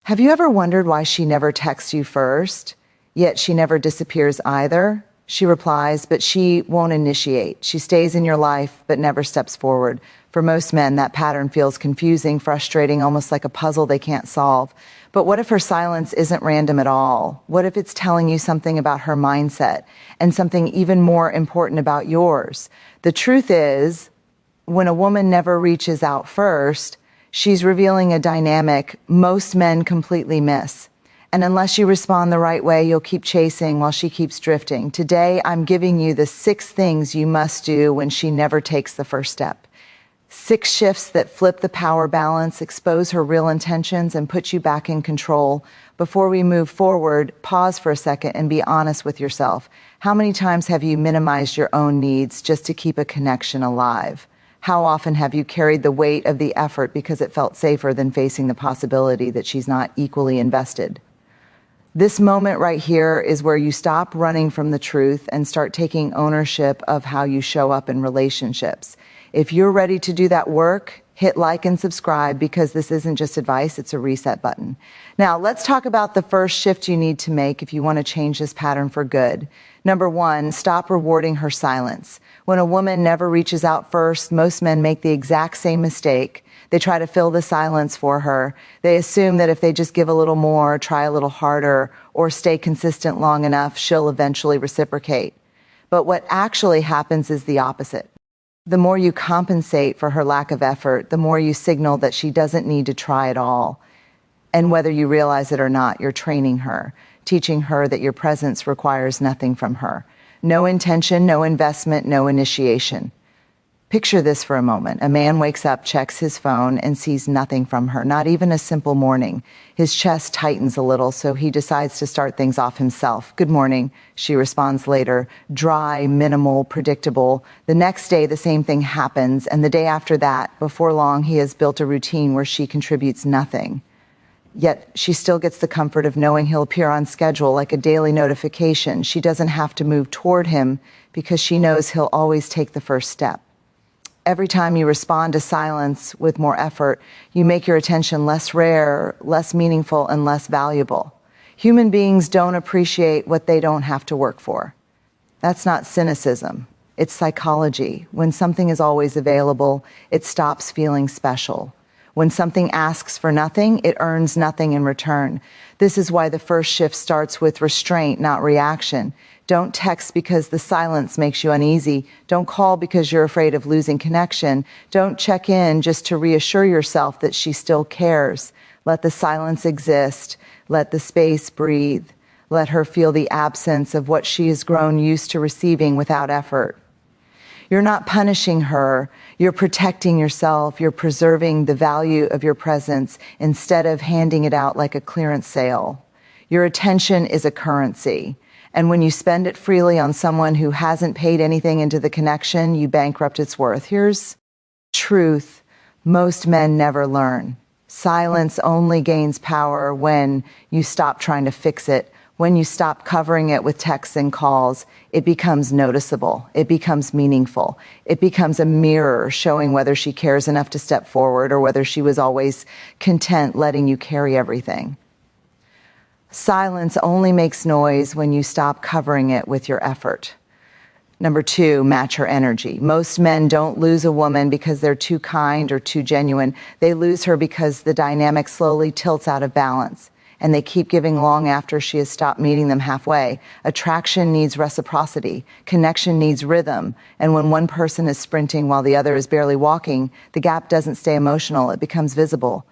Have you ever wondered why she never texts you first, yet she never disappears either? She replies, but she won't initiate. She stays in your life, but never steps forward. For most men, that pattern feels confusing, frustrating, almost like a puzzle they can't solve. But what if her silence isn't random at all? What if it's telling you something about her mindset and something even more important about yours? The truth is, when a woman never reaches out first, she's revealing a dynamic most men completely miss. And unless you respond the right way, you'll keep chasing while she keeps drifting. Today, I'm giving you the 6 things you must do when she never takes the first step. 6 shifts that flip the power balance, expose her real intentions, and put you back in control. Before we move forward, pause for a second and be honest with yourself. How many times have you minimized your own needs just to keep a connection alive? How often have you carried the weight of the effort because it felt safer than facing the possibility that she's not equally invested? This moment right here is where you stop running from the truth and start taking ownership of how you show up in relationships. If you're ready to do that work, hit like and subscribe, because this isn't just advice, it's a reset button. Now, let's talk about the first shift you need to make if you want to change this pattern for good. Number 1, stop rewarding her silence. When a woman never reaches out first, most men make the exact same mistake. They try to fill the silence for her. They assume that if they just give a little more, try a little harder, or stay consistent long enough, she'll eventually reciprocate. But what actually happens is the opposite. The more you compensate for her lack of effort, the more you signal that she doesn't need to try at all. And whether you realize it or not, you're training her, teaching her that your presence requires nothing from her. No intention, no investment, no initiation. Picture this for a moment. A man wakes up, checks his phone, and sees nothing from her, not even a simple morning. His chest tightens a little, so he decides to start things off himself. Good morning, she responds later. Dry, minimal, predictable. The next day, the same thing happens, and the day after that, before long, he has built a routine where she contributes nothing. Yet she still gets the comfort of knowing he'll appear on schedule like a daily notification. She doesn't have to move toward him because she knows he'll always take the first step. Every time you respond to silence with more effort, you make your attention less rare, less meaningful, and less valuable. Human beings don't appreciate what they don't have to work for. That's not cynicism. It's psychology. When something is always available, it stops feeling special. When something asks for nothing, it earns nothing in return. This is why the first shift starts with restraint, not reaction. Don't text because the silence makes you uneasy. Don't call because you're afraid of losing connection. Don't check in just to reassure yourself that she still cares. Let the silence exist. Let the space breathe. Let her feel the absence of what she has grown used to receiving without effort. You're not punishing her. You're protecting yourself. You're preserving the value of your presence instead of handing it out like a clearance sale. Your attention is a currency. And when you spend it freely on someone who hasn't paid anything into the connection, you bankrupt its worth. Here's truth most men never learn. Silence only gains power when you stop trying to fix it. When you stop covering it with texts and calls, it becomes noticeable. It becomes meaningful. It becomes a mirror showing whether she cares enough to step forward or whether she was always content letting you carry everything. Silence only makes noise when you stop covering it with your effort. Number 2, match her energy. Most men don't lose a woman because they're too kind or too genuine. They lose her because the dynamic slowly tilts out of balance, and they keep giving long after she has stopped meeting them halfway. Attraction needs reciprocity. Connection needs rhythm. And when one person is sprinting while the other is barely walking, the gap doesn't stay emotional, it becomes visible.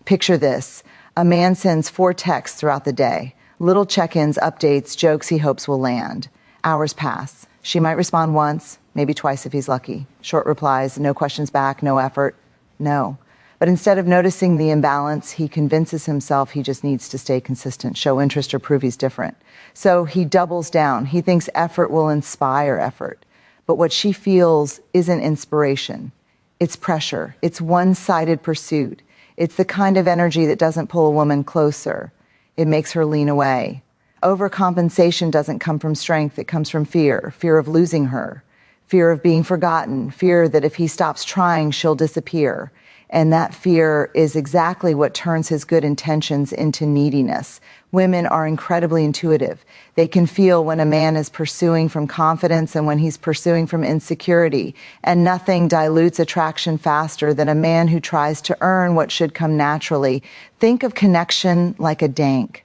Picture this. A man sends 4 texts throughout the day. Little check-ins, updates, jokes he hopes will land. Hours pass. She might respond once, maybe twice if he's lucky. Short replies, no questions back, no effort, no. But instead of noticing the imbalance, he convinces himself he just needs to stay consistent, show interest, or prove he's different. So he doubles down. He thinks effort will inspire effort. But what she feels isn't inspiration. It's pressure. It's one-sided pursuit. It's the kind of energy that doesn't pull a woman closer. It makes her lean away. Overcompensation doesn't come from strength. It comes from fear. Fear of losing her. Fear of being forgotten. Fear that if he stops trying, she'll disappear. And that fear is exactly what turns his good intentions into neediness. Women are incredibly intuitive. They can feel when a man is pursuing from confidence and when he's pursuing from insecurity. And nothing dilutes attraction faster than a man who tries to earn what should come naturally. Think of connection like a dank.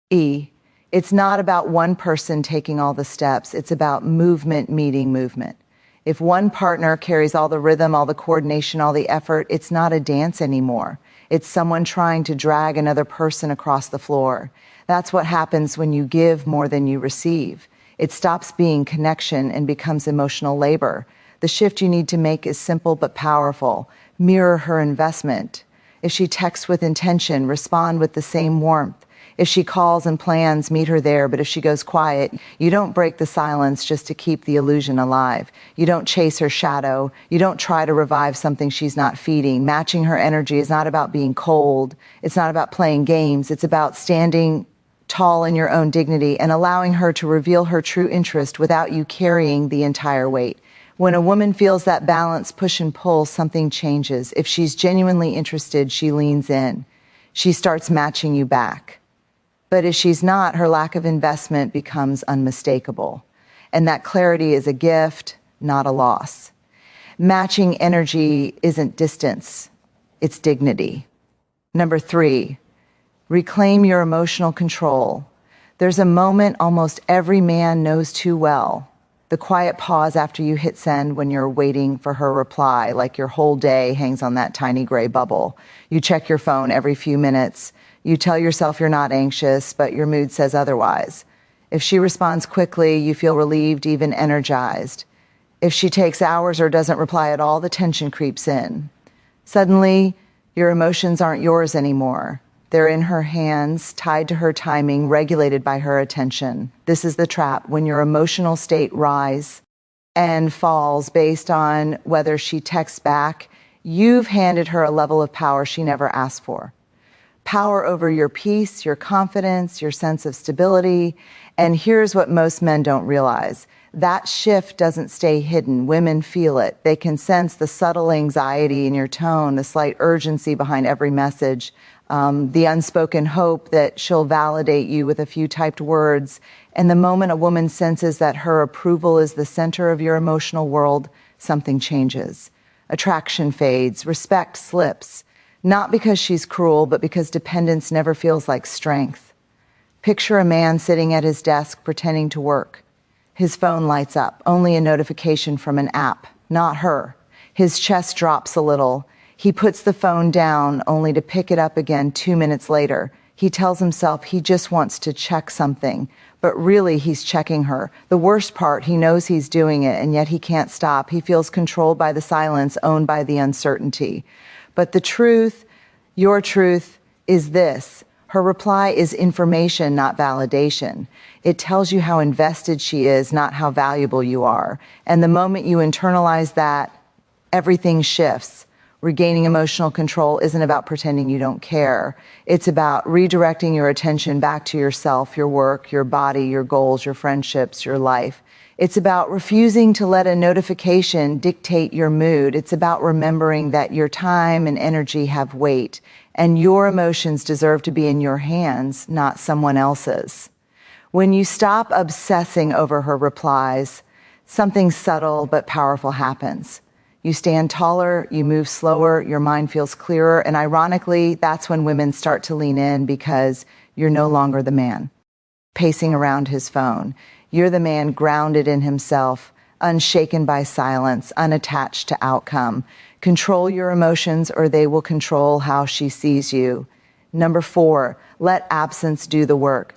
It's not about one person taking all the steps. It's about movement meeting movement. If one partner carries all the rhythm, all the coordination, all the effort, it's not a dance anymore. It's someone trying to drag another person across the floor. That's what happens when you give more than you receive. It stops being connection and becomes emotional labor. The shift you need to make is simple but powerful. Mirror her investment. If she texts with intention, respond with the same warmth. If she calls and plans, meet her there. But if she goes quiet, you don't break the silence just to keep the illusion alive. You don't chase her shadow. You don't try to revive something she's not feeding. Matching her energy is not about being cold. It's not about playing games. It's about standing tall in your own dignity and allowing her to reveal her true interest without you carrying the entire weight. When a woman feels that balance, push and pull, something changes. If she's genuinely interested, she leans in. She starts matching you back. But if she's not, her lack of investment becomes unmistakable. And that clarity is a gift, not a loss. Matching energy isn't distance, it's dignity. Number 3, reclaim your emotional control. There's a moment almost every man knows too well. The quiet pause after you hit send when you're waiting for her reply, like your whole day hangs on that tiny gray bubble. You check your phone every few minutes. You tell yourself you're not anxious, but your mood says otherwise. If she responds quickly, you feel relieved, even energized. If she takes hours or doesn't reply at all, the tension creeps in. Suddenly, your emotions aren't yours anymore. They're in her hands, tied to her timing, regulated by her attention. This is the trap. When your emotional state rises and falls based on whether she texts back, you've handed her a level of power she never asked for. Power over your peace, your confidence, your sense of stability. And here's what most men don't realize. That shift doesn't stay hidden. Women feel it. They can sense the subtle anxiety in your tone, the slight urgency behind every message, the unspoken hope that she'll validate you with a few typed words. And the moment a woman senses that her approval is the center of your emotional world, something changes. Attraction fades, respect slips. Not because she's cruel, but because dependence never feels like strength. Picture a man sitting at his desk pretending to work. His phone lights up, only a notification from an app, not her. His chest drops a little. He puts the phone down, only to pick it up again 2 minutes later. He tells himself he just wants to check something, but really he's checking her. The worst part, he knows he's doing it, and yet he can't stop. He feels controlled by the silence, owned by the uncertainty. But the truth, your truth, is this. Her reply is information, not validation. It tells you how invested she is, not how valuable you are. And the moment you internalize that, everything shifts. Regaining emotional control isn't about pretending you don't care. It's about redirecting your attention back to yourself, your work, your body, your goals, your friendships, your life. It's about refusing to let a notification dictate your mood. It's about remembering that your time and energy have weight, and your emotions deserve to be in your hands, not someone else's. When you stop obsessing over her replies, something subtle but powerful happens. You stand taller, you move slower, your mind feels clearer, and ironically, that's when women start to lean in because you're no longer the man pacing around his phone. You're the man grounded in himself, unshaken by silence, unattached to outcome. Control your emotions or they will control how she sees you. Number 4, let absence do the work.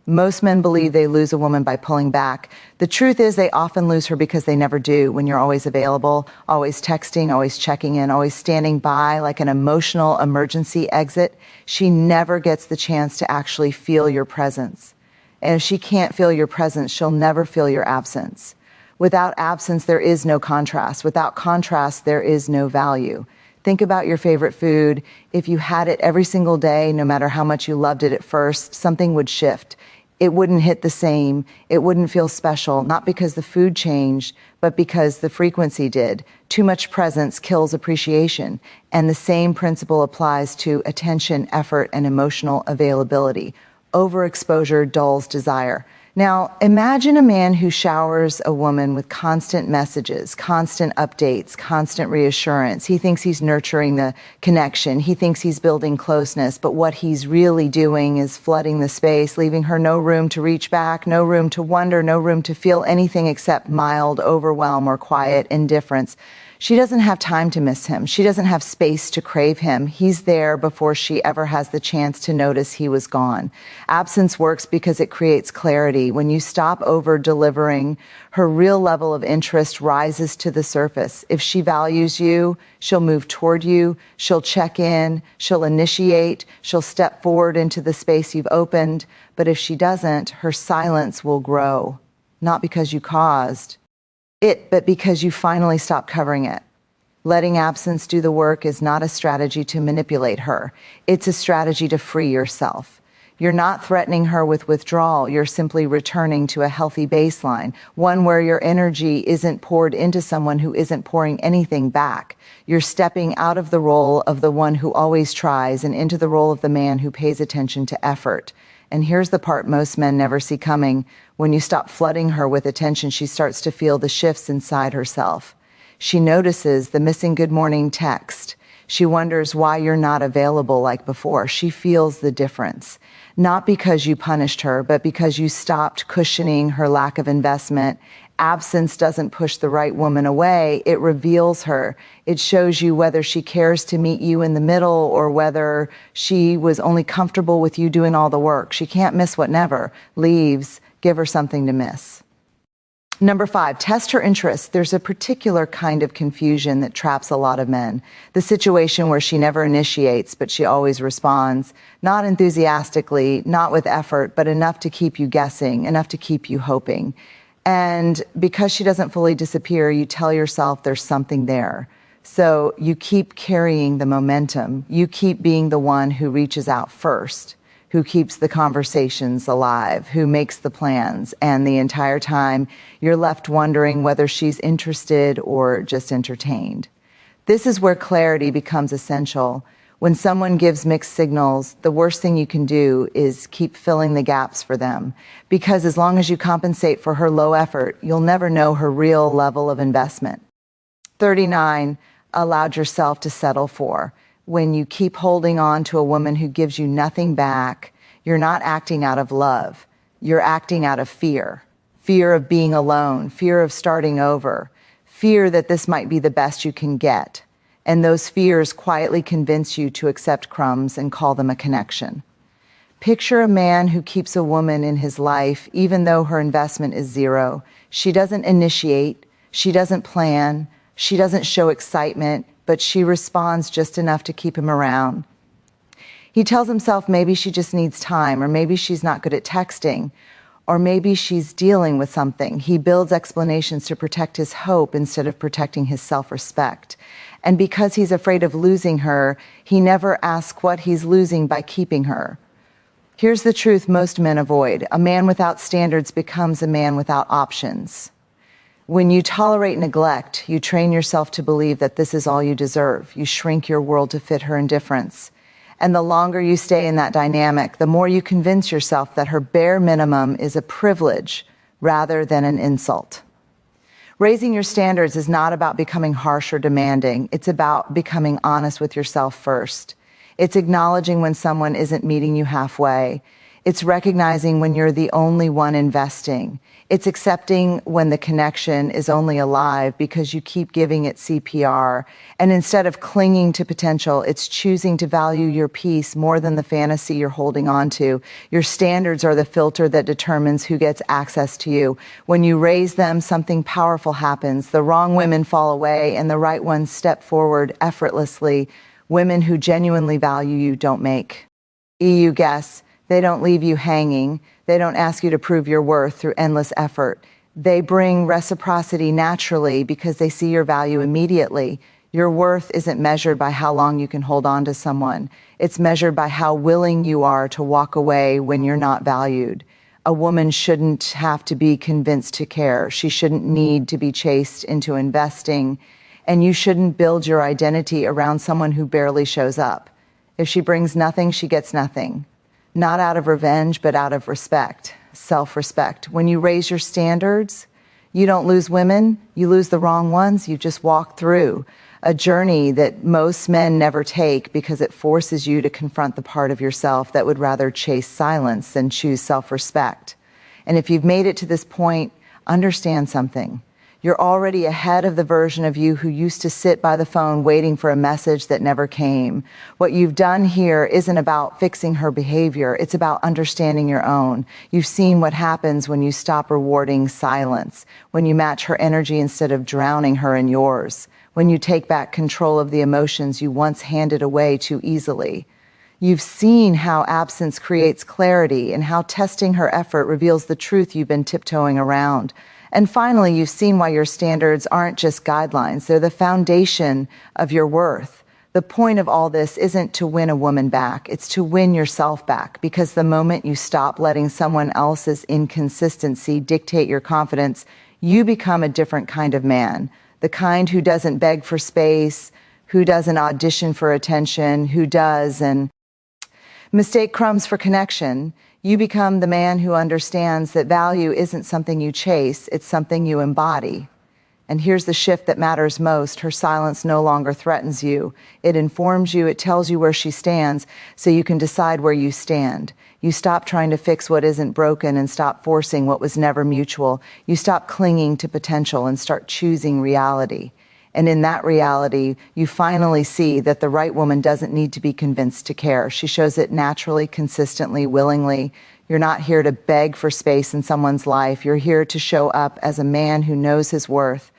Most men believe they lose a woman by pulling back. The truth is they often lose her because they never do. When you're always available, always texting, always checking in, always standing by like an emotional emergency exit, she never gets the chance to actually feel your presence. And if she can't feel your presence, she'll never feel your absence. Without absence, there is no contrast. Without contrast, there is no value. Think about your favorite food. If you had it every single day, no matter how much you loved it at first, something would shift. it wouldn't hit the same. It wouldn't feel special, not because the food changed, but because the frequency did. Too much presence kills appreciation. And the same principle applies to attention, effort, and emotional availability. Overexposure dulls desire. Now, imagine a man who showers a woman with constant messages, constant updates, constant reassurance. He thinks he's nurturing the connection. He thinks he's building closeness, but what he's really doing is flooding the space, leaving her no room to reach back, no room to wonder, no room to feel anything except mild overwhelm or quiet indifference. She doesn't have time to miss him. She doesn't have space to crave him. He's there before she ever has the chance to notice he was gone. Absence works because it creates clarity. When you stop over-delivering, her real level of interest rises to the surface. If she values you, she'll move toward you, she'll check in, she'll initiate, she'll step forward into the space you've opened. But if she doesn't, her silence will grow, not because you caused it, but because you finally stop covering it. Letting absence do the work is not a strategy to manipulate her. It's a strategy to free yourself. You're not threatening her with withdrawal. You're simply returning to a healthy baseline, one where your energy isn't poured into someone who isn't pouring anything back. You're stepping out of the role of the one who always tries and into the role of the man who pays attention to effort. And here's the part most men never see coming. When you stop flooding her with attention, she starts to feel the shifts inside herself. She notices the missing good morning text. She wonders why you're not available like before. She feels the difference. Not because you punished her, but because you stopped cushioning her lack of investment. Absence doesn't push the right woman away. It reveals her. It shows you whether she cares to meet you in the middle or whether she was only comfortable with you doing all the work. She can't miss what never leaves. Give her something to miss. Number 5, test her interest. There's a particular kind of confusion that traps a lot of men. The situation where she never initiates, but she always responds, not enthusiastically, not with effort, but enough to keep you guessing, enough to keep you hoping. And because she doesn't fully disappear, you tell yourself there's something there. So you keep carrying the momentum. You keep being the one who reaches out first, who keeps the conversations alive, who makes the plans. And the entire time, you're left wondering whether she's interested or just entertained. This is where clarity becomes essential. When someone gives mixed signals, the worst thing you can do is keep filling the gaps for them. Because as long as you compensate for her low effort, you'll never know her real level of investment. 39, allowed yourself to settle for. When you keep holding on to a woman who gives you nothing back, you're not acting out of love. You're acting out of fear. Fear of being alone, fear of starting over, fear that this might be the best you can get. And those fears quietly convince you to accept crumbs and call them a connection. Picture a man who keeps a woman in his life even though her investment is zero. She doesn't initiate, she doesn't plan, she doesn't show excitement, but she responds just enough to keep him around. He tells himself maybe she just needs time, or maybe she's not good at texting, or maybe she's dealing with something. He builds explanations to protect his hope instead of protecting his self-respect. And because he's afraid of losing her, he never asks what he's losing by keeping her. Here's the truth most men avoid. A man without standards becomes a man without options. When you tolerate neglect, you train yourself to believe that this is all you deserve. You shrink your world to fit her indifference. And the longer you stay in that dynamic, the more you convince yourself that her bare minimum is a privilege rather than an insult. Raising your standards is not about becoming harsh or demanding. It's about becoming honest with yourself first. It's acknowledging when someone isn't meeting you halfway. It's recognizing when you're the only one investing. It's accepting when the connection is only alive because you keep giving it CPR. And instead of clinging to potential, it's choosing to value your peace more than the fantasy you're holding on to. Your standards are the filter that determines who gets access to you. When you raise them, something powerful happens. The wrong women fall away and the right ones step forward effortlessly. Women who genuinely value you don't make EU guess. They don't leave you hanging. They don't ask you to prove your worth through endless effort. They bring reciprocity naturally because they see your value immediately. Your worth isn't measured by how long you can hold on to someone. It's measured by how willing you are to walk away when you're not valued. A woman shouldn't have to be convinced to care. She shouldn't need to be chased into investing. And you shouldn't build your identity around someone who barely shows up. If she brings nothing, she gets nothing. Not out of revenge, but out of respect, self-respect. When you raise your standards, you don't lose women, you lose the wrong ones. You just walk through a journey that most men never take because it forces you to confront the part of yourself that would rather chase silence than choose self-respect. And if you've made it to this point, understand something. You're already ahead of the version of you who used to sit by the phone waiting for a message that never came. What you've done here isn't about fixing her behavior. It's about understanding your own. You've seen what happens when you stop rewarding silence, when you match her energy instead of drowning her in yours, when you take back control of the emotions you once handed away too easily. You've seen how absence creates clarity and how testing her effort reveals the truth you've been tiptoeing around. And finally, you've seen why your standards aren't just guidelines. They're the foundation of your worth. The point of all this isn't to win a woman back. It's to win yourself back, because the moment you stop letting someone else's inconsistency dictate your confidence, you become a different kind of man. The kind who doesn't beg for space, who doesn't audition for attention, who does and mistake crumbs for connection. You become the man who understands that value isn't something you chase, it's something you embody. And here's the shift that matters most. Her silence no longer threatens you. It informs you, it tells you where she stands, so you can decide where you stand. You stop trying to fix what isn't broken and stop forcing what was never mutual. You stop clinging to potential and start choosing reality. And in that reality, you finally see that the right woman doesn't need to be convinced to care. She shows it naturally, consistently, willingly. You're not here to beg for space in someone's life. You're here to show up as a man who knows his worth.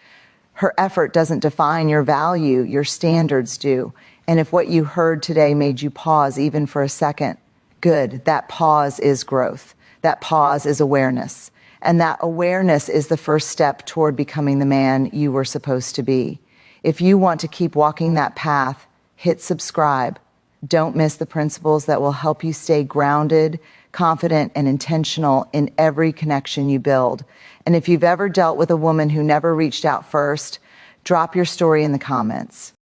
Her effort doesn't define your value, your standards do. And if what you heard today made you pause even for a second, good. That pause is growth. That pause is awareness. And that awareness is the first step toward becoming the man you were supposed to be. If you want to keep walking that path, hit subscribe. Don't miss the principles that will help you stay grounded, confident, and intentional in every connection you build. And if you've ever dealt with a woman who never reached out first, drop your story in the comments.